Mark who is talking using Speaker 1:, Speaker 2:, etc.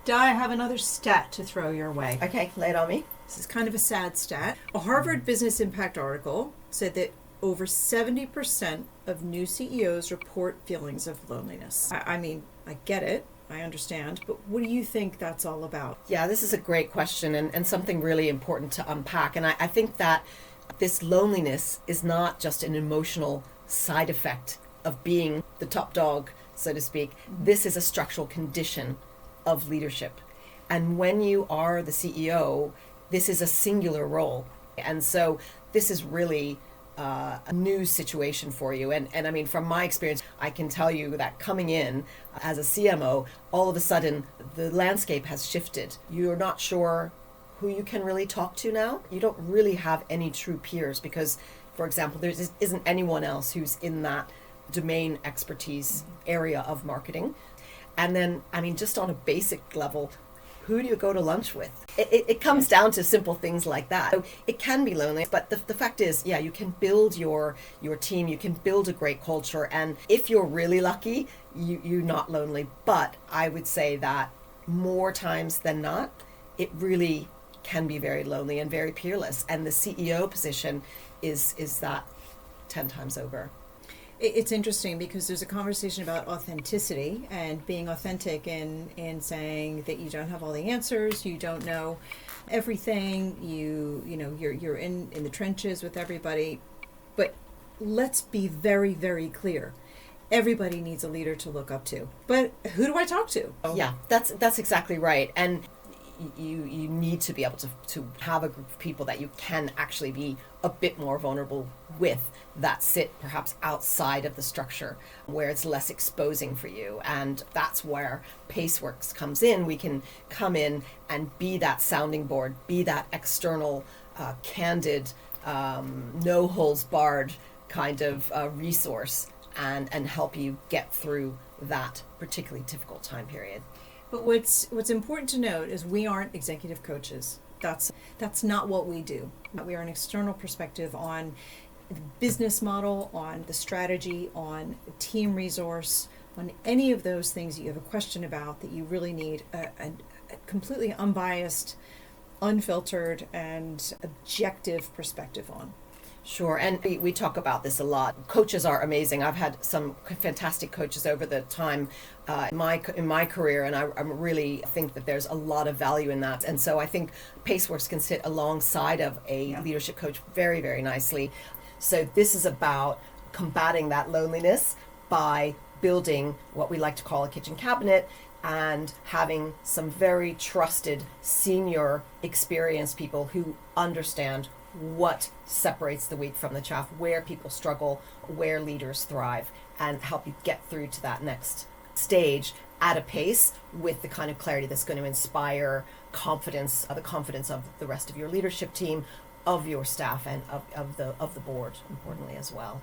Speaker 1: Di, I have another stat to throw your way.
Speaker 2: Okay, lay it on me.
Speaker 1: This is kind of a sad stat. A Harvard Business Impact article said that over 70% of new CEOs report feelings of loneliness. I mean, I get it. I understand. But what do you think that's all about?
Speaker 2: Yeah, this is a great question and something really important to unpack. And I think that this loneliness is not just an emotional side effect of being the top dog, so to speak. Mm-hmm. This is a structural condition of leadership. And when you are the CEO, this is a singular role. And so this is really a new situation for you. And I mean, from my experience, I can tell you that coming in as a CMO, all of a sudden the landscape has shifted. You're not sure who you can really talk to now. You don't really have any true peers because, for example, there isn't anyone else who's in that domain expertise area of marketing. And then, I mean, just on a basic level, who do you go to lunch with? It comes down to simple things like that. So it can be lonely, but the fact is, yeah, you can build your team, you can build a great culture, and if you're really lucky, you're not lonely. But I would say that more times than not, it really can be very lonely and very peerless. And the CEO position is that 10 times over.
Speaker 1: It's interesting because there's a conversation about authenticity and being authentic in saying that you don't have all the answers, you don't know everything, you're in the trenches with everybody. But let's be very, very clear. Everybody needs a leader to look up to. But who do I talk to?
Speaker 2: Yeah, that's exactly right. And you need to be able to have a group of people that you can actually be a bit more vulnerable with, that sit perhaps outside of the structure where it's less exposing for you. And that's where Paceworks comes in. We can come in and be that sounding board, be that external, candid, no holes barred kind of resource and help you get through that particularly difficult time period.
Speaker 1: But what's important to note is we aren't executive coaches. That's not what we do. We are an external perspective on the business model, on the strategy, on team resource, on any of those things that you have a question about that you really need a completely unbiased, unfiltered, and objective perspective on.
Speaker 2: Sure, and we talk about this a lot. Coaches are amazing. I've had some fantastic coaches over the time in my career, and I really think that there's a lot of value in that. And so I think Paceworks can sit alongside of a leadership coach very, very nicely. So this is about combating that loneliness by building what we like to call a kitchen cabinet and having some very trusted, senior, experienced people who understand what separates the wheat from the chaff, where people struggle, where leaders thrive, and help you get through to that next stage at a pace with the kind of clarity that's going to inspire confidence, the confidence of the rest of your leadership team, of your staff, and of the board, importantly as well.